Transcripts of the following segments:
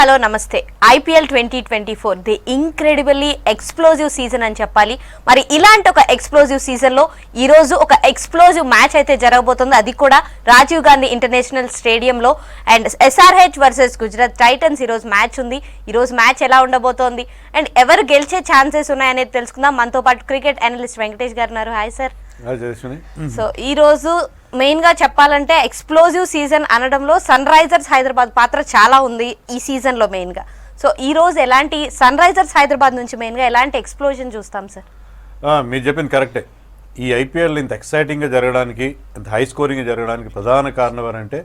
Hello నమస్తే. IPL 2024 the incredibly explosive season అని చెప్పాలి. మరి ఇలాంటి ఒక ఎక్స్ప్లోజివ్ సీజన్ లో ఈ రోజు ఒక ఎక్స్ప్లోజివ్ మ్యాచ్ అయితే జరగబోతుంది. అది కూడా రాజీవ్ గాంధీ ఇంటర్నేషనల్ స్టేడియంలో. And SRH versus Gujarat Titans ఈ రోజు మ్యాచ్ ఉంది. ఈ రోజు మ్యాచ్ ఎలా ఉండబోతోంది అండ్ ఎవరు గెలిచే ఛాన్సెస్ ఉన్నాయనేది తెలుసుకుందాం. మనతో పాటు క్రికెట్ అనలిస్ట్ వెంకటేష్ గారు ఉన్నారు. Hi sir. సో ఈ రోజు మెయిన్ గా చెప్పాలంటే ఎక్స్ప్లోజివ్ సీజన్ అనడంలో సన్ రైజర్స్ హైదరాబాద్ పాత్ర చాలా ఉంది ఈ సీజన్ లో మెయిన్ గా. సో ఈ రోజు ఎలాంటి సన్ రైజర్స్ హైదరాబాద్ నుంచి మెయిన్ గా ఎలాంటి ఎక్స్ప్లోజన్ చూస్తాం సార్? మీరు చెప్పింది కరెక్టే. ఈ ఐపీఎల్ ఇంత ఎక్సైటింగ్ గా జరగడానికి, ఇంత హై స్కోరింగ్ గా జరగడానికి ప్రధాన కారణం ఏంటంటే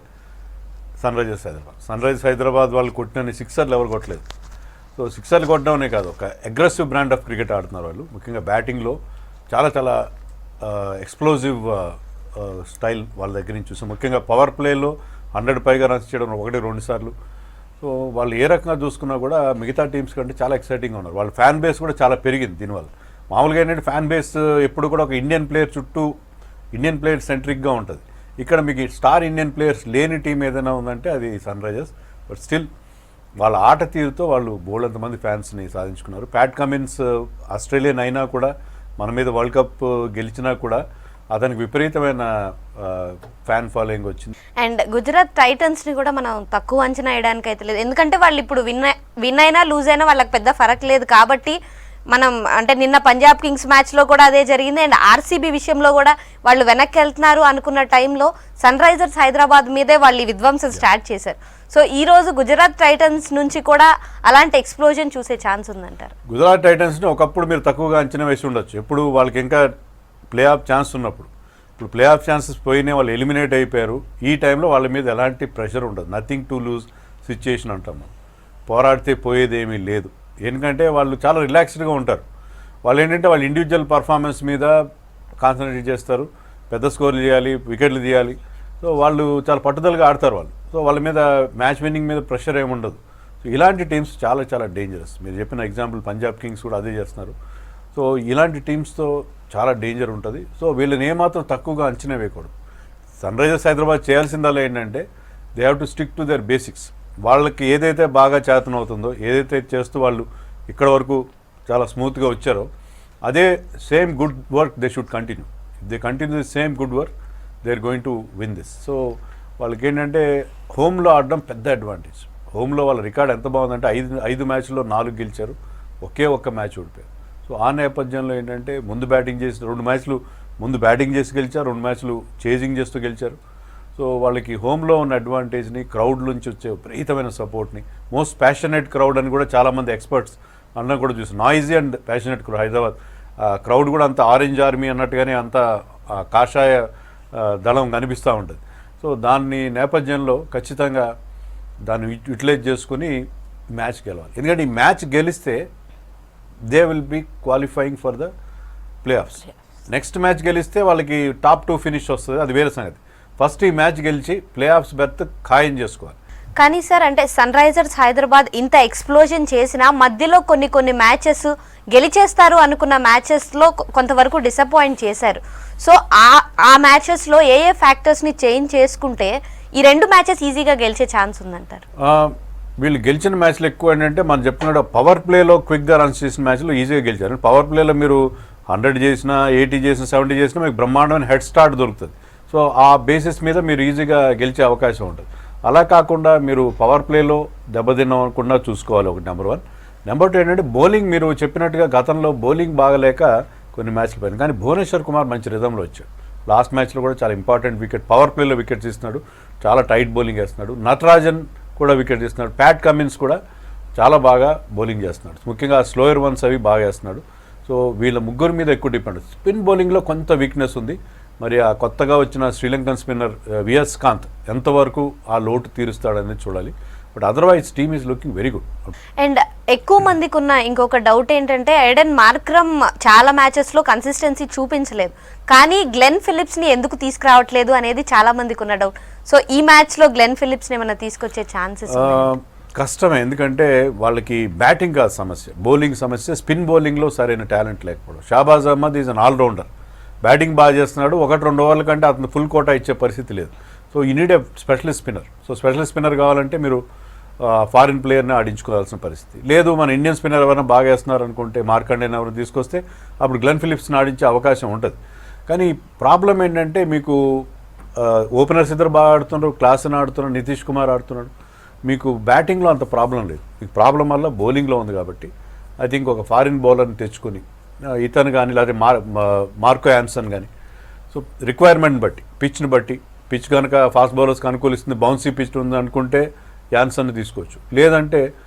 Sunrisers Hyderabad. Sunrisers Hyderabad వాళ్ళు కొట్టిన సిక్సర్లు ఎవరు కొట్టలేదు. సో సిక్సర్లు కొట్టడమే కాదు, ఒక అగ్రెసివ్ బ్రాండ్ ఆఫ్ క్రికెట్ ఆడుతున్నారు వాళ్ళు. ముఖ్యంగా బ్యాటింగ్లో చాలా చాలా ఎక్స్ప్లోజివ్ స్టైల్ వాళ్ళ దగ్గర నుంచి చూసాం. ముఖ్యంగా పవర్ ప్లేలో 100 పైగా రన్స్ చేయడం 1-2 సార్లు. సో వాళ్ళు ఏ రకంగా చూసుకున్నా కూడా మిగతా టీమ్స్ కంటే చాలా ఎక్సైటింగ్గా ఉన్నారు. వాళ్ళ ఫ్యాన్ బేస్ కూడా చాలా పెరిగింది దీనివల్ల. మామూలుగా ఏంటంటే ఫ్యాన్ బేస్ ఎప్పుడు కూడా ఒక ఇండియన్ ప్లేయర్ చుట్టూ ఇండియన్ ప్లేయర్ సెంట్రిక్గా ఉంటుంది. ఇక్కడ మీకు స్టార్ ఇండియన్ ప్లేయర్స్ లేని టీం ఏదైనా ఉందంటే అది సన్ రైజర్స్. బట్ స్టిల్ వాళ్ళ ఆట తీరుతో వాళ్ళు బోల్డంతమంది ఫ్యాన్స్ని సాధించుకున్నారు. ప్యాట్ కమిన్స్ ఆస్ట్రేలియన్ అయినా కూడా మన మీద వరల్డ్ కప్ గెలిచినా కూడా అతనికి విపరీతమైన ఫ్యాన్ ఫాలోయింగ్ వచ్చింది. అండ్ గుజరాత్ టైటన్స్ ని కూడా మనం తక్కువ అంచనా వేయడానికి అయితే లేదు. ఎందుకంటే వాళ్ళు ఇప్పుడు విన్ అయినా లూజ్ అయినా వాళ్ళకి పెద్ద ఫరక్ లేదు కాబట్టి మనం అంటే నిన్న పంజాబ్ కింగ్స్ మ్యాచ్లో కూడా అదే జరిగింది. అండ్ ఆర్సీబీ విషయంలో కూడా వాళ్ళు వెనక్కి వెళ్తున్నారు అనుకున్న టైంలో సన్ రైజర్స్ హైదరాబాద్ మీదే వాళ్ళు ఈ విధ్వంసం స్టార్ట్ చేశారు. సో ఈ రోజు గుజరాత్ టైటన్స్ నుంచి కూడా అలాంటి ఎక్స్ప్లోజన్ చూసే ఛాన్స్ ఉందంటారు. గుజరాత్ టైటన్స్ని ఒకప్పుడు మీరు తక్కువగా అంచనా వేసి ఉండొచ్చు, ఎప్పుడు వాళ్ళకి ఇంకా ప్లే ఆఫ్ ఛాన్స్ ఉన్నప్పుడు. ఇప్పుడు ప్లే ఆఫ్ ఛాన్సెస్ పోయినాయి, వాళ్ళు ఎలిమినేట్ అయిపోయారు. ఈ టైంలో వాళ్ళ మీద ఎలాంటి ప్రెషర్ ఉండదు. నథింగ్ టు లూజ్ సిచ్యుయేషన్ అంటాం మనం. పోరాడితే పోయేదేమీ లేదు. ఎందుకంటే వాళ్ళు చాలా రిలాక్స్డ్గా ఉంటారు. వాళ్ళు ఏంటంటే వాళ్ళు ఇండివిజువల్ పర్ఫార్మెన్స్ మీద కాన్సన్ట్రేట్ చేస్తారు. పెద్ద స్కోర్లు చేయాలి, వికెట్లు తీయాలి. సో వాళ్ళు చాలా పట్టుదలగా ఆడతారు వాళ్ళు. సో వాళ్ళ మీద మ్యాచ్ విన్నింగ్ మీద ప్రెషర్ ఏమి ఉండదు. సో ఇలాంటి టీమ్స్ చాలా చాలా డేంజరస్. మీరు చెప్పిన ఎగ్జాంపుల్ పంజాబ్ కింగ్స్ కూడా అదే చేస్తున్నారు. సో ఇలాంటి టీమ్స్తో చాలా డేంజర్ ఉంటుంది. సో వీళ్ళని ఏమాత్రం తక్కువగా అంచనా వేయకూడదు. సన్ రైజర్స్ హైదరాబాద్ చేయాల్సిందల్లా ఏంటంటే they have to stick to their basics. వాళ్ళకి ఏదైతే బాగా చేతనవుతుందో, ఏదైతే చేస్తూ వాళ్ళు ఇక్కడ వరకు చాలా స్మూత్గా వచ్చారో అదే same good work they should continue. If they continue the same good work they are going to win this. So వాళ్ళకి ఏంటంటే హోమ్లో ఆడడం పెద్ద అడ్వాంటేజ్. హోమ్లో వాళ్ళ రికార్డ్ ఎంత బాగుందంటే 5 మ్యాచ్ల్లో 4 గెలిచారు, ఒక్క మ్యాచ్ ఓడిపోయారు. సో ఆ నేపథ్యంలో ఏంటంటే ముందు బ్యాటింగ్ చేసి 2 మ్యాచ్లు ముందు బ్యాటింగ్ చేసి గెలిచారు, 2 మ్యాచ్లు చేజింగ్ చేస్తూ గెలిచారు. సో వాళ్ళకి హోమ్లో ఉన్న అడ్వాంటేజ్ని, క్రౌడ్ నుంచి వచ్చే విపరీతమైన సపోర్ట్ని, మోస్ట్ ప్యాషనేట్ క్రౌడ్ అని కూడా చాలామంది ఎక్స్పర్ట్స్ అన్న కూడా చూసి, noisy and passionate crowd Hyderabad. Crowd కూడా అంత ఆరెంజ్ ఆర్మీ అన్నట్టుగానే అంత కాషాయ దళం కనిపిస్తూ ఉంటుంది. సో దాన్ని నేపథ్యంలో ఖచ్చితంగా దాన్ని యూటిలైజ్ చేసుకుని మ్యాచ్ గెలవాలి. ఎందుకంటే ఈ మ్యాచ్ గెలిస్తే they will be qualifying for the playoffs. Next match గెలిస్తే వాళ్ళకి టాప్ 2 ఫినిష్ వస్తుంది, అది వేరే సంగతి. ఫస్ట్ ఈ మ్యాచ్ గెలిచి ప్లే ఆఫ్స్ బెర్త్ ఖాయం చేసుకోవాలి. కానీ సార్ అంటే సన్ రైజర్స్ హైదరాబాద్ ఇంత ఎక్స్ప్లోజన్ చేసినా మధ్యలో కొన్ని మ్యాచెస్ గెలిచేస్తారు అనుకున్న మ్యాచెస్లో కొంతవరకు డిసప్పాయింట్ చేశారు. సో ఆ మ్యాచెస్లో ఏ ఫ్యాక్టర్స్ని చేంజ్ చేసుకుంటే ఈ 2 మ్యాచెస్ ఈజీగా గెలిచే ఛాన్స్ ఉందంటారు? వీళ్ళు గెలిచిన మ్యాచ్లు ఎక్కువ ఏంటంటే మనం చెప్పుకున్న పవర్ ప్లేలో క్విక్గా రన్స్ చేసిన మ్యాచ్లో ఈజీగా గెలిచారు. పవర్ ప్లేలో మీరు 100 చేసినా, 80 చేసినా, 70 చేసినా మీకు బ్రహ్మాండమైన హెడ్ స్టార్ట్ దొరుకుతుంది. సో ఆ బేసిస్ మీద మీరు ఈజీగా గెలిచే అవకాశం ఉంటుంది. అలా కాకుండా మీరు పవర్ ప్లేలో దెబ్బతిన్నకుండా చూసుకోవాలి, ఒకటి నెంబర్ 1. నెంబర్ 2 ఏంటంటే బౌలింగ్. మీరు చెప్పినట్టుగా గతంలో బౌలింగ్ బాగలేక కొన్ని మ్యాచ్లు పోయినాయి, కానీ భువనేశ్వర్ కుమార్ మంచి రిధంలో వచ్చాడు. లాస్ట్ మ్యాచ్లో కూడా చాలా ఇంపార్టెంట్ వికెట్, పవర్ ప్లేలో వికెట్ తీస్తున్నాడు, చాలా టైట్ బౌలింగ్ వేస్తున్నాడు. నటరాజన్ కూడా వికెట్ తీస్తున్నాడు. ప్యాట్ కమిన్స్ కూడా చాలా బాగా బౌలింగ్ చేస్తున్నాడు. ముఖ్యంగా స్లోయర్ వన్స్ అవి బాగా వేస్తున్నాడు. సో వీళ్ళ ముగ్గురు మీద ఎక్కువ డిపెండ్. స్పిన్ బౌలింగ్లో కొంత వీక్నెస్ ఉంది. మరి ఆ కొత్తగా వచ్చిన శ్రీలంకన్ స్పిన్నర్ విఎస్ కాంత్ ఎంతవరకు ఆ లోటు తీరుస్తాడనేది చూడాలి. But otherwise team is looking very good. And ఎక్కువ మందికి ఉన్న ఇంకొక డౌట్ ఏంటంటే ఎడెన్ మార్క్రమ్ చాలా మ్యాచెస్లో కన్సిస్టెన్సీ చూపించలేదు, కానీ గ్లెన్ ఫిలిప్స్ని ఎందుకు తీసుకురావట్లేదు అనేది చాలా మందికి ఉన్న డౌట్. సో ఈ మ్యాచ్లో గ్లెన్ ఫిలిప్స్ని ఏమైనా తీసుకొచ్చే ఛాన్సెస్? కష్టమే, ఎందుకంటే వాళ్ళకి బ్యాటింగ్ కాదు సమస్య, బౌలింగ్ సమస్య. స్పిన్ బౌలింగ్లో సరైన టాలెంట్ లేకపోవడం. Shahbaz Ahmed is an allrounder, batting బాగా చేస్తున్నాడు. 1-2 ఓవర్ల కంటే అతను ఫుల్ కోటా ఇచ్చే పరిస్థితి లేదు. So you need a specialist spinner. So specialist spinner కావాలంటే మీరు ఫారిన్ ప్లేయర్ని ఆడించుకోవాల్సిన పరిస్థితి. లేదు మన ఇండియన్ స్పిన్నర్ ఎవరైనా బాగా వేస్తున్నారు అనుకుంటే మార్కండేని ఎవరు తీసుకొస్తే అప్పుడు గ్లెన్ ఫిలిప్స్ని ఆడించే అవకాశం ఉంటుంది. కానీ ప్రాబ్లం ఏంటంటే మీకు ఓపెనర్స్ ఇద్దరు బాగా ఆడుతున్నారు, క్లాసన్ ఆడుతున్నారు, నితీష్ కుమార్ ఆడుతున్నాడు. మీకు బ్యాటింగ్లో అంత ప్రాబ్లం లేదు, మీకు ప్రాబ్లం వల్ల బౌలింగ్లో ఉంది. కాబట్టి ఐ థింక్ ఒక ఫారిన్ బౌలర్ని తెచ్చుకొని ఇతను కానీ లేకపోతే మార్కో యాన్సన్ కానీ, సో రిక్వైర్మెంట్ బట్టి పిచ్ని బట్టి, పిచ్ కనుక ఫాస్ట్ బౌలర్స్కి అనుకూలిస్తుంది, బౌన్సీ పిచ్ ఉంది అనుకుంటే యాన్సన్ తీసుకోవచ్చు, లేదంటే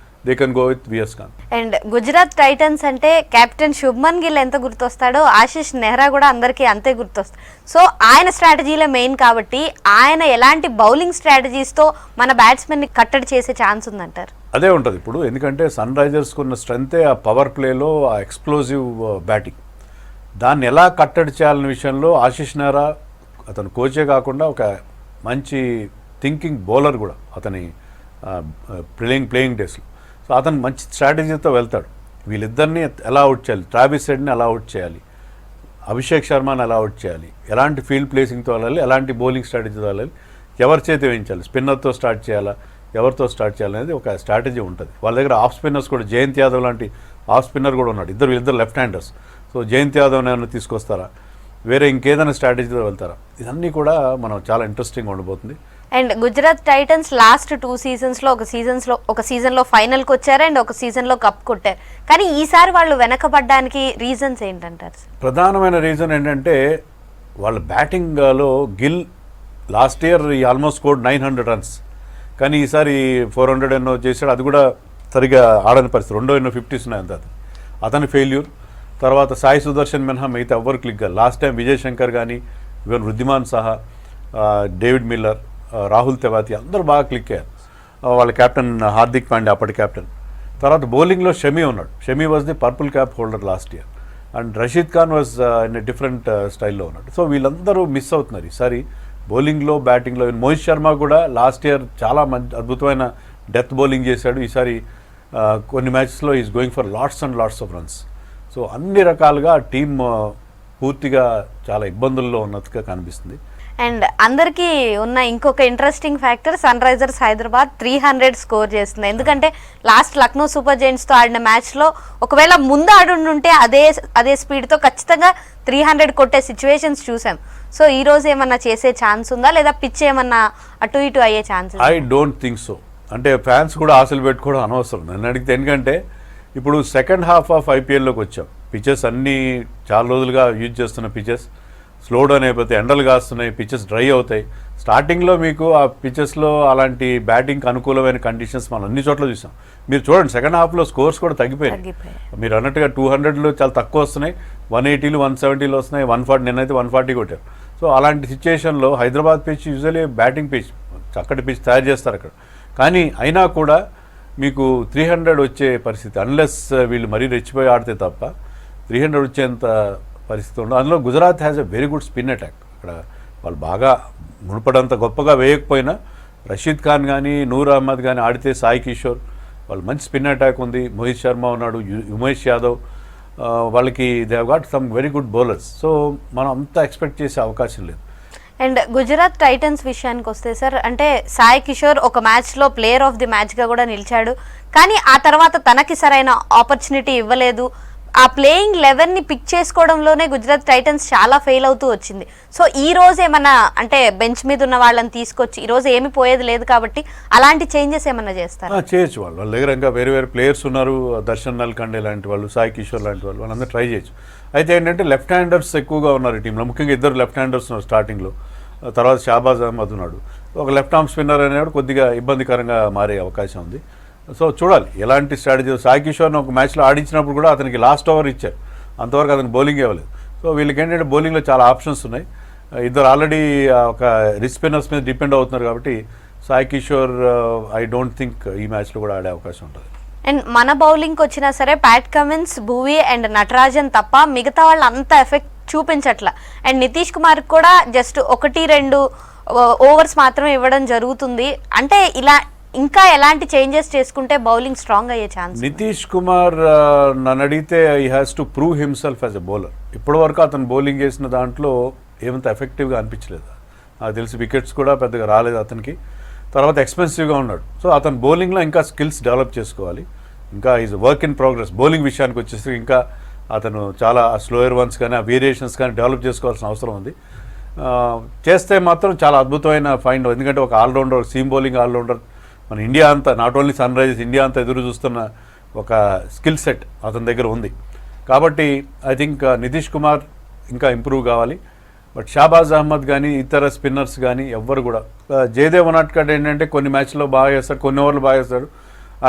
దే కెన్ గో విత్ విఎస్ ఖాన్. అండ్ గుజరాత్ టైటన్స్ అంటే కెప్టెన్ శుభ్మన్ గిల్ ఎంత గుర్తొస్తాడో ఆశిష్ నెహ్రా కూడా అందరికీ అంతే గుర్తొస్తాడు. సో ఆయన స్ట్రాటజీలే మెయిన్ కాబట్టి ఆయన ఎలాంటి బౌలింగ్ స్ట్రాటజీస్తో మన బ్యాట్స్మెన్ని కట్టడి చేసే ఛాన్స్ ఉందంటారు? అదే ఉంటుంది ఇప్పుడు, ఎందుకంటే సన్ రైజర్స్కి ఉన్న స్ట్రెంతే ఆ పవర్ ప్లేలో ఆ ఎక్స్ప్లోజివ్ బ్యాటింగ్. దాన్ని ఎలా కట్టడి చేయాలనే విషయంలో ఆశిష్ నెహ్రా అతను కోచే కాకుండా ఒక మంచి థింకింగ్ బౌలర్ కూడా అతని ప్లేయింగ్ డేస్లో. సో అతను మంచి స్ట్రాటజీతో వెళ్తాడు. వీళ్ళిద్దరిని ఎలా అవుట్ చేయాలి, ట్రావిస్ హెడ్ని ఎలా అవుట్ చేయాలి, అభిషేక్ శర్మని ఎలా అవుట్ చేయాలి, ఎలాంటి ఫీల్డ్ ప్లేసింగ్తో వెళ్ళాలి, ఎలాంటి బౌలింగ్ స్ట్రాటజీతో వెళ్ళాలి, ఎవరి చేతి వేయించాలి, స్పిన్నర్తో స్టార్ట్ చేయాలా, ఎవరితో స్టార్ట్ చేయాలనేది ఒక స్ట్రాటజీ ఉంటుంది. వాళ్ళ దగ్గర ఆఫ్ స్పిన్నర్స్ కూడా జయంత్ యాదవ్ లాంటి ఆఫ్ స్పిన్నర్ కూడా ఉన్నాడు, వీళ్ళిద్దరు లెఫ్ట్ హ్యాండర్స్. సో జయంత్ యాదవ్ని ఏమైనా తీసుకొస్తారా, వేరే ఇంకేదైనా స్ట్రాటజీతో వెళ్తారా, ఇవన్నీ కూడా మనం చాలా ఇంట్రెస్టింగ్ ఉండబోతుంది. అండ్ గుజరాత్ టైటన్స్ లాస్ట్ 2 సీజన్స్లో ఒక సీజన్లో ఫైనల్కి వచ్చారు అండ్ ఒక సీజన్లో కప్ కొట్టారు. కానీ ఈసారి వాళ్ళు వెనకబడ్డానికి రీజన్స్ ఏంటంటారు? ప్రధానమైన రీజన్ ఏంటంటే వాళ్ళ బ్యాటింగ్లో Gill last year almost scored 900 runs, కానీ ఈసారి 400 ఎన్నో చేశాడు. అది కూడా సరిగా ఆడని పరిస్థితి, 2 ఎన్నో 50s ఉన్నాయి అంత. అతని ఫెయిల్యూర్ తర్వాత సాయి సుదర్శన్ మినహా మిగతా ఎవరు క్లిక్ కాదు. లాస్ట్ టైం విజయ్ శంకర్ కానీ, ఈవెన్ వృద్ధిమాన్ సహా, డేవిడ్ మిల్లర్, రాహుల్ తెవాతి అందరూ బాగా క్లిక్ అయ్యారు. వాళ్ళ కెప్టెన్ హార్దిక్ పాండ్యా అప్పటి కెప్టెన్. తర్వాత బౌలింగ్లో షమీ ఉన్నాడు, Shami was the purple cap holder last year, and Rashid Khan was in different స్టైల్లో ఉన్నాడు. సో వీళ్ళందరూ మిస్ అవుతున్నారు ఈసారి బౌలింగ్లో, బ్యాటింగ్లో. మోహిత్ శర్మ కూడా లాస్ట్ ఇయర్ చాలా మంచి అద్భుతమైన డెత్ బౌలింగ్ చేశాడు. ఈసారి కొన్ని మ్యాచెస్లో is going for lots and lots of runs. So అన్ని రకాలుగా టీమ్ పూర్తిగా చాలా ఇబ్బందుల్లో ఉన్నట్టుగా కనిపిస్తుంది. అండ్ అందరికీ ఉన్న ఇంకొక interesting factor, Sunrisers Hyderabad 300 score చేస్తుంది. ఎందుకంటే లాస్ట్ లక్నో సూపర్ జైంట్స్తో ఆడిన మ్యాచ్లో ఒకవేళ ముందు ఆడుంటే అదే స్పీడ్తో ఖచ్చితంగా 300 కొట్టే సిచ్యువేషన్స్ చూసాం. సో ఈ రోజు ఏమన్నా చేసే ఛాన్స్ ఉందా, లేదా పిచ్ ఏమన్నా అటు ఇటు అయ్యే chance? I don't think so. అంటే ఫ్యాన్స్ కూడా ఆశలు పెట్టుకోవడం అనవసరం నన్ను అడిగితే. ఎందుకంటే ఇప్పుడు సెకండ్ హాఫ్ ఆఫ్ ఐపీఎల్లోకి వచ్చాం. పిచెస్ అన్నీ చాలా రోజులుగా యూజ్ చేస్తున్న పిచెస్ స్లో డౌన్ అయిపోతాయి, ఎండలు కాస్తున్నాయి, పిచెస్ డ్రై అవుతాయి. స్టార్టింగ్లో మీకు ఆ పిచెస్లో అలాంటి బ్యాటింగ్కి అనుకూలమైన కండిషన్స్ మనం అన్ని చోట్ల చూసాం. మీరు చూడండి సెకండ్ హాఫ్లో స్కోర్స్ కూడా తగ్గిపోయాయి. మీరు అన్నట్టుగా 200లు చాలా తక్కువ వస్తున్నాయి, 180లు 170లు వస్తున్నాయి, 140 నిన్నైతే 140 కొట్టారు. సో అలాంటి సిచ్యుయేషన్లో Hyderabad pitch usually batting pitch, చక్కటి పిచ్ తయారు చేస్తారు అక్కడ. కానీ అయినా కూడా మీకు 300 వచ్చే పరిస్థితి, అన్లెస్ వీళ్ళు మరీ రెచ్చిపోయి ఆడితే తప్ప 300 వచ్చేంత పరిస్థితి ఉండదు. అందులో Gujarat has a very good spin attack. అక్కడ వాళ్ళు బాగా మునుపడంత గొప్పగా వేయకపోయినా రషీద్ ఖాన్ కానీ, నూర్ అహ్మద్ కానీ ఆడితే, సాయి కిషోర్, వాళ్ళు మంచి స్పిన్ అటాక్ ఉంది. మోహిత్ శర్మ ఉన్నాడు, ఉమేష్ యాదవ్, వాళ్ళకి they have got some very good bowlers. So మనం అంతా ఎక్స్పెక్ట్ చేసే అవకాశం లేదు. అండ్ గుజరాత్ టైటన్స్ విషయానికి వస్తే సార్, అంటే సాయి కిషోర్ ఒక మ్యాచ్లో ప్లేయర్ ఆఫ్ ది మ్యాచ్గా కూడా నిలిచాడు, కానీ ఆ తర్వాత తనకి సరైన ఆపర్చునిటీ ఇవ్వలేదు. ఆ ప్లేయింగ్ 11ని పిక్ చేసుకోవడంలోనే గుజరాత్ టైటన్స్ చాలా ఫెయిల్ అవుతూ వచ్చింది. సో ఈ రోజు ఏమన్నా అంటే బెంచ్ మీద ఉన్న వాళ్ళని తీసుకొచ్చి, ఈ రోజు ఏమి పోయేది లేదు కాబట్టి అలాంటి చేంజెస్ ఏమన్నా చేస్తారు? చేయొచ్చు. వాళ్ళ దగ్గర ఇంకా వేరే వేరే ప్లేయర్స్ ఉన్నారు, దర్శన్ నల్కండే లాంటి వాళ్ళు, సాయి కిషోర్ లాంటి వాళ్ళు, వాళ్ళందరూ ట్రై చేయొచ్చు. అయితే ఏంటంటే లెఫ్ట్ హ్యాండర్స్ ఎక్కువగా ఉన్నారు ఈ టీంలో, ముఖ్యంగా 2 లెఫ్ట్ హ్యాండర్స్ ఉన్నారు స్టార్టింగ్లో. తర్వాత షాబాజ్ అహ్మద్ ఉన్నాడు, ఒక లెఫ్ట్ ఆర్మ్ స్పిన్నర్ అనేవాడు కొద్దిగా ఇబ్బందికరంగా మారే అవకాశం ఉంది. సో చూడాలి ఎలాంటి స్ట్రాటజీ. సాయి కిషోర్ని ఒక మ్యాచ్లో ఆడించినప్పుడు కూడా అతనికి లాస్ట్ ఓవర్ ఇచ్చారు, అంతవరకు అతనికి బౌలింగ్ ఇవ్వలేదు. సో వీళ్ళకి ఏంటంటే బౌలింగ్లో చాలా ఆప్షన్స్ ఉన్నాయి. ఇద్దరు ఆల్రెడీ ఒక రిస్ట్ స్పిన్నర్స్ మీద డిపెండ్ అవుతున్నారు కాబట్టి Sai Kishore I don't think ఈ మ్యాచ్లో కూడా ఆడే అవకాశం ఉంటుంది. అండ్ మన బౌలింగ్కి వచ్చినా సరే Pat Cummins, Bhuvi and Natarajan తప్ప మిగతా వాళ్ళు అంత ఎఫెక్ట్ చూపించట్లా. అండ్ నితీష్ కుమార్ కూడా జస్ట్ 1-2 ఓవర్స్ మాత్రమే ఇవ్వడం జరుగుతుంది. అంటే ఇలా ఇంకా ఎలాంటి చేంజెస్ చేసుకుంటే బౌలింగ్ స్ట్రాంగ్ అయ్యే ఛాన్స్? నితీష్ కుమార్ నన్ను అడిగితే he has to prove himself as a bowler. ఇప్పటివరకు అతను బౌలింగ్ చేసిన దాంట్లో ఏమంత ఎఫెక్టివ్గా అనిపించలేదు. నాకు తెలిసి వికెట్స్ కూడా పెద్దగా రాలేదు అతనికి. తర్వాత ఎక్స్పెన్సివ్గా ఉన్నాడు. సో అతను బౌలింగ్లో ఇంకా స్కిల్స్ డెవలప్ చేసుకోవాలి. ఇంకా is work in progress. Bowling విషయానికి వచ్చేసి ఇంకా అతను చాలా స్లోయర్ వన్స్ కానీ ఆ వేరియేషన్స్ కానీ డెవలప్ చేసుకోవాల్సిన అవసరం ఉంది. చేస్తే మాత్రం చాలా అద్భుతమైన ఫైండ్. ఎందుకంటే ఒక ఆల్రౌండర్, సీమ్ బౌలింగ్ ఆల్రౌండర్, మన ఇండియా అంతా, not only sun Risers, India అంతా ఎదురు చూస్తున్న ఒక స్కిల్ సెట్ అతని దగ్గర ఉంది. కాబట్టి ఐ థింక్ నితీష్ కుమార్ ఇంకా ఇంప్రూవ్ కావాలి. బట్ షాబాజ్ అహ్మద్ కానీ ఇతర స్పిన్నర్స్ కానీ ఎవ్వరు కూడా, జయదేవ్ ఉనాట్కట్ ఏంటంటే కొన్ని మ్యాచ్లో బాగా చేస్తాడు, కొన్ని ఓవర్లు బాగా చేస్తాడు,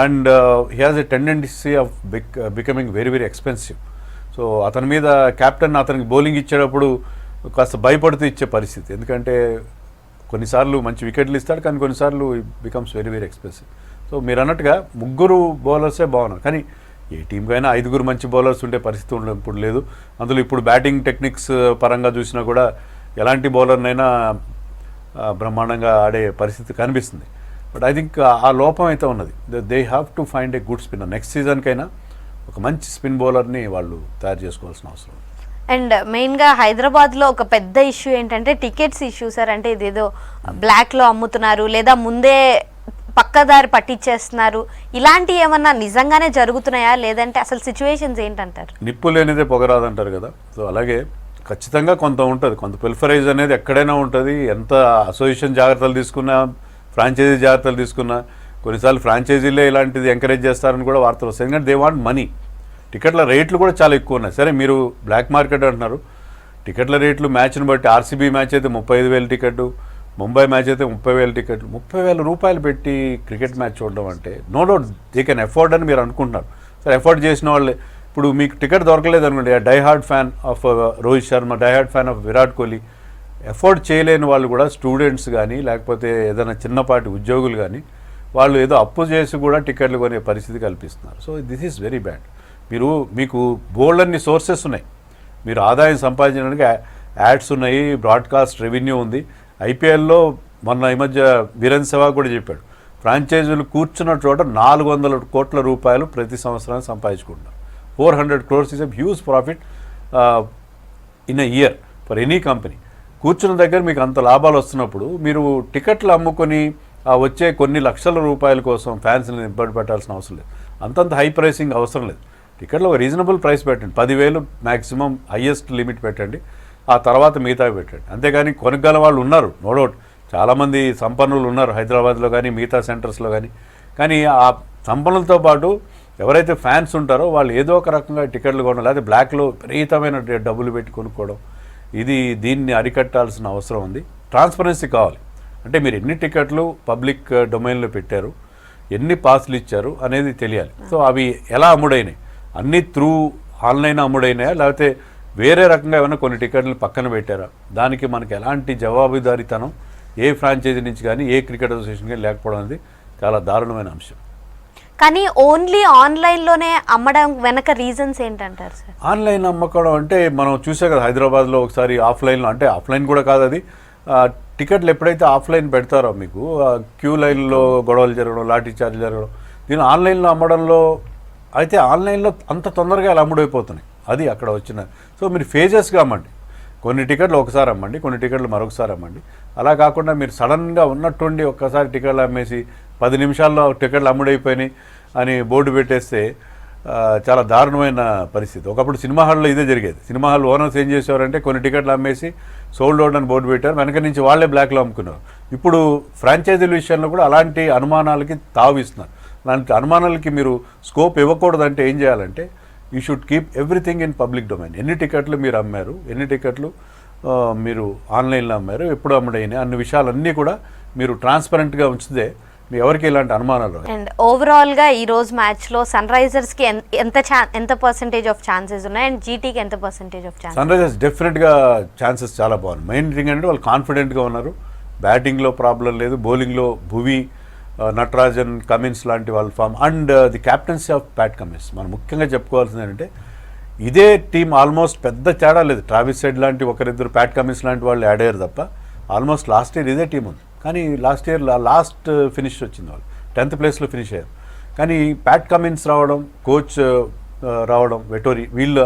and he has a tendency of becoming very very expensive. So అతని మీద కెప్టెన్ అతనికి బౌలింగ్ ఇచ్చేటప్పుడు కాస్త భయపడుతూ ఇచ్చే పరిస్థితి. ఎందుకంటే కొన్నిసార్లు మంచి వికెట్లు ఇస్తాడు, కానీ కొన్నిసార్లు becomes very very expensive. So మీరు అన్నట్టుగా ముగ్గురు బౌలర్సే బాగున్నారు, కానీ ఏ టీంకైనా 5 మంచి బౌలర్స్ ఉండే పరిస్థితి ఇప్పుడు లేదు. అందులో ఇప్పుడు బ్యాటింగ్ టెక్నిక్స్ పరంగా చూసినా కూడా ఎలాంటి బౌలర్నైనా బ్రహ్మాండంగా ఆడే పరిస్థితి కనిపిస్తుంది. బట్ ఐ థింక్ ఆ లోపం అయితే ఉన్నది. They have to find a good spinner. Next సీజన్కైనా ఒక మంచి స్పిన్ బౌలర్ని వాళ్ళు తయారు చేసుకోవాల్సిన అవసరం. అండ్ మెయిన్గా హైదరాబాద్లో ఒక పెద్ద ఇష్యూ ఏంటంటే టికెట్స్ ఇష్యూ సార్. అంటే ఇదేదో బ్లాక్లో అమ్ముతున్నారు, లేదా ముందే పక్కదారి పట్టించేస్తున్నారు, ఇలాంటివి ఏమన్నా నిజంగానే జరుగుతున్నాయా, లేదంటే అసలు సిచ్యువేషన్స్ ఏంటంటారు? నిప్పు లేనిదే పొగరాదంటారు కదా. సో అలాగే ఖచ్చితంగా కొంత ఉంటుంది, కొంత ప్రిఫరైజ్ అనేది ఎక్కడైనా ఉంటుంది. ఎంత అసోసియేషన్ జాగ్రత్తలు తీసుకున్నా, ఫ్రాంచైజీ జాగ్రత్తలు తీసుకున్నా, కొన్నిసార్లు ఫ్రాంచైజీలే ఇలాంటిది ఎంకరేజ్ చేస్తారని కూడా వార్తలు వస్తాయి. ఎందుకంటే దే వాంట్ మనీ. టికెట్ల రేట్లు కూడా చాలా ఎక్కువ ఉన్నాయి. సరే మీరు బ్లాక్ మార్కెట్ అంటున్నారు, టికెట్ల రేట్లు మ్యాచ్ని బట్టి ఆర్సీబీ మ్యాచ్ అయితే 35,000 టికెట్, ముంబై మ్యాచ్ అయితే 30,000 టికెట్లు. 30,000 రూపాయలు పెట్టి క్రికెట్ మ్యాచ్ చూడడం అంటే no doubt they can afford అని మీరు అనుకుంటున్నారు. సరే ఎఫోర్డ్ చేసిన వాళ్ళే. ఇప్పుడు మీకు టికెట్ దొరకలేదు అనుకోండి, die hard fan of Rohit Sharma, die hard fan of Virat Kohli, afford చేయలేని వాళ్ళు కూడా స్టూడెంట్స్ కానీ లేకపోతే ఏదైనా చిన్నపాటి ఉద్యోగులు కానీ వాళ్ళు ఏదో అప్పు చేసి కూడా టికెట్లు కొనే పరిస్థితి కల్పిస్తున్నారు. So this is very bad. మీకు బోల్డ్ అన్ని సోర్సెస్ ఉన్నాయి, మీరు ఆదాయం సంపాదించడానికి యాడ్స్ ఉన్నాయి, బ్రాడ్కాస్ట్ రెవెన్యూ ఉంది. ఐపీఎల్లో మొన్న ఈ మధ్య వీరేంద్ర సెహ్వాగ్ కూడా చెప్పాడు, ఫ్రాంచైజీలు కూర్చున్న చోట 400 కోట్ల రూపాయలు ప్రతి సంవత్సరానికి సంపాదించుకుంటున్నారు. 400 crores is a huge profit in a year for any company. కూర్చున్న దగ్గర మీకు అంత లాభాలు వస్తున్నప్పుడు మీరు టికెట్లు అమ్ముకొని వచ్చే కొన్ని లక్షల రూపాయల కోసం ఫ్యాన్స్ని ఇబ్బంది పెట్టాల్సిన అవసరం లేదు. అంతంత హై ప్రైసింగ్ అవసరం లేదు. టికెట్లో ఒక రీజనబుల్ ప్రైస్ పెట్టండి, 10,000 మ్యాక్సిమం హైయెస్ట్ లిమిట్ పెట్టండి, ఆ తర్వాత మిగతా పెట్టండి. అంతేగాని కొనగల వాళ్ళు ఉన్నారు, నో డౌట్, చాలామంది సంపన్నులు ఉన్నారు హైదరాబాద్లో కానీ మిగతా సెంటర్స్లో కానీ ఆ సంపన్నులతో పాటు ఎవరైతే ఫ్యాన్స్ ఉంటారో వాళ్ళు ఏదో ఒక రకంగా టికెట్లు కొనడం, లేకపోతే బ్లాక్లో విపరీతమైన డబ్బులు పెట్టి కొనుక్కోవడం, దీన్ని అరికట్టాల్సిన అవసరం ఉంది. ట్రాన్స్పరెన్సీ కావాలి. అంటే మీరు ఎన్ని టికెట్లు పబ్లిక్ డొమైన్లో పెట్టారు, ఎన్ని పాస్లు ఇచ్చారు అనేది తెలియాలి. సో అవి ఎలా అమ్ముడైనాయి, అన్నీ త్రూ ఆన్లైన్ అమ్ముడైనాయా, లేకపోతే వేరే రకంగా ఏమైనా కొన్ని టికెట్లు పక్కన పెట్టారా, దానికి మనకి ఎలాంటి జవాబుదారీతనం ఏ ఫ్రాంచైజీ నుంచి కానీ ఏ క్రికెట్ అసోసియేషన్ కానీ లేకపోవడం అనేది చాలా దారుణమైన అంశం. కానీ ఓన్లీ ఆన్లైన్లోనే అమ్మడం వెనక రీజన్స్ ఏంటంటారు సార్? ఆన్లైన్ అమ్మకం అంటే మనం చూసే కదా హైదరాబాద్లో ఒకసారి ఆఫ్లైన్లో, అంటే ఆఫ్లైన్ కూడా కాదు అది, టికెట్లు ఎప్పుడైతే ఆఫ్లైన్ పెడతారో మీకు క్యూ లైన్లో గొడవలు జరగడం, లాఠీ చార్జ్ జరగడం, దీని ఆన్లైన్లో అమ్మడంలో అయితే ఆన్లైన్లో అంత తొందరగా అలా అమ్ముడైపోతున్నాయి. అది అక్కడ వచ్చిన. సో మీరు ఫేజెస్గా అమ్మండి, కొన్ని టికెట్లు ఒకసారి అమ్మండి, కొన్ని టికెట్లు మరొకసారి అమ్మండి. అలా కాకుండా మీరు సడన్గా ఉన్నట్టుండి ఒక్కసారి టికెట్లు అమ్మేసి 10 నిమిషాల్లో టికెట్లు అమ్ముడైపోయినాయి అని బోర్డు పెట్టేస్తే చాలా దారుణమైన పరిస్థితి. ఒకప్పుడు సినిమా హాల్లో ఇదే జరిగేది. సినిమా హాల్ ఓనర్స్ ఏం చేసేవారంటే కొన్ని టికెట్లు అమ్మేసి సోల్డ్ అవుట్ అని బోర్డు పెట్టారు, వెనక నుంచి వాళ్ళే బ్లాక్లో అమ్ముకున్నారు. ఇప్పుడు ఫ్రాంచైజీల విషయంలో కూడా అలాంటి అనుమానాలకి తావిస్తున్నారు. అలాంటి అనుమానాలకి మీరు స్కోప్ ఇవ్వకూడదంటే ఏం చేయాలంటే you should keep everything in public domain. ఎన్ని టికెట్లు మీరు అమ్మారు, ఎన్ని టికెట్లు మీరు ఆన్లైన్లో అమ్మారు, ఎప్పుడు అమ్ముడైనాయి అన్ని విషయాలన్నీ కూడా మీరు ట్రాన్స్పరెంట్గా ఉంచితే మీ ఎవరికి ఇలాంటి అనుమానాలు. అండ్ ఓవరాల్గా ఈ రోజు మ్యాచ్లో సన్ రైజర్స్కి ఎంత పర్సెంటేజ్ ఆఫ్ ఛాన్సెస్ ఉన్నాయి అండ్ జీటీకి ఎంత percentage of chances? Sunrisers డెఫినెట్గా ఛాన్సెస్ చాలా బాగున్నాయి. మెయిన్ థింగ్ అంటే వాళ్ళు కాన్ఫిడెంట్గా ఉన్నారు, బ్యాటింగ్లో ప్రాబ్లం లేదు, బౌలింగ్లో భువి, నటరాజన్, కమిన్స్ లాంటి వాళ్ళ form and the captaincy of Pat Cummins. మనం ముఖ్యంగా చెప్పుకోవాల్సింది ఏంటంటే ఇదే టీం ఆల్మోస్ట్ పెద్ద తేడా లేదు. ట్రావిస్ హెడ్ లాంటి ఒకరిద్దరు, ప్యాట్ కమిన్స్ లాంటి వాళ్ళు యాడ్ అయ్యారు తప్ప ఆల్మోస్ట్ లాస్ట్ ఇయర్ ఇదే టీం ఉంది. కానీ లాస్ట్ ఇయర్ లాస్ట్ ఫినిష్ వచ్చింది, వాళ్ళు 10th ప్లేస్లో ఫినిష్ అయ్యారు. కానీ ప్యాట్ కమిన్స్ రావడం, కోచ్ రావడం, వెటోరీ, వీళ్ళ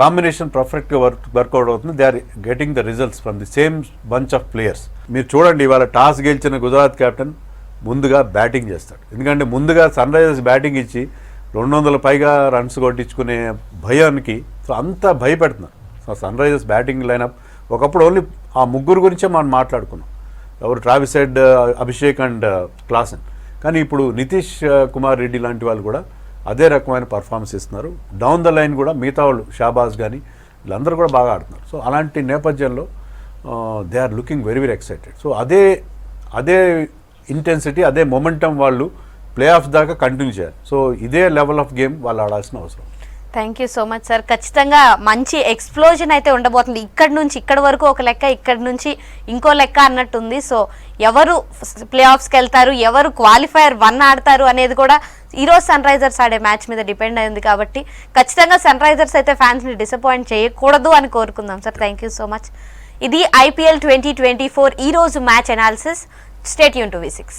కాంబినేషన్ పర్ఫెక్ట్గా వర్కౌట్ అవుతుంది. They are getting the results from the same bunch of players. మీరు చూడండి, ఇవాళ టాస్ గెలిచిన గుజరాత్ కెప్టెన్ ముందుగా బ్యాటింగ్ చేస్తాడు. ఎందుకంటే ముందుగా సన్ రైజర్స్ బ్యాటింగ్ ఇచ్చి 200 పైగా రన్స్ కొట్టించుకునే భయానికి సో అంతా భయపెడుతున్నారు. So Sunrisers batting lineup ఒకప్పుడు ఓన్లీ ఆ ముగ్గురు గురించే మనం మాట్లాడుకున్నాం, ఎవరు Travis Head, Abhishek and Klaasen. కానీ ఇప్పుడు నితీష్ కుమార్ రెడ్డి లాంటి వాళ్ళు కూడా అదే రకమైన పర్ఫార్మెన్స్ ఇస్తున్నారు. డౌన్ ద లైన్ కూడా మిగతా వాళ్ళు షాబాజ్ కానీ వీళ్ళందరూ కూడా బాగా ఆడుతున్నారు. సో అలాంటి నేపథ్యంలో they are looking very very excited. So అదే ఇంటెన్సిటీ, అదే మొమెంటం వాళ్ళు ప్లే ఆఫ్ దాకా కంటిన్యూ చేయాలి. సో ఇదే లెవెల్ ఆఫ్ గేమ్ వాళ్ళు ఆడాల్సిన అవసరం. Thank you so much sir. ఖచ్చితంగా మంచి ఎక్స్ప్లోజన్ అయితే ఉండబోతుంది. ఇక్కడి నుంచి ఇక్కడి వరకు ఒక లెక్క, ఇక్కడి నుంచి ఇంకో లెక్క అన్నట్టుంది. సో ఎవరు ప్లే ఆఫ్స్కి వెళ్తారు, ఎవరు క్వాలిఫైయర్ 1 ఆడతారు అనేది కూడా ఈరోజు సన్ రైజర్స్ ఆడే మ్యాచ్ మీద డిపెండ్ అయింది. కాబట్టి ఖచ్చితంగా సన్ రైజర్స్ అయితే ఫ్యాన్స్ని డిసప్పాయింట్ చేయకూడదు అని కోరుకుందాం sir. Thank you so much. ఇది IPL 2024 ఈరోజు match analysis. Stay tune to V6.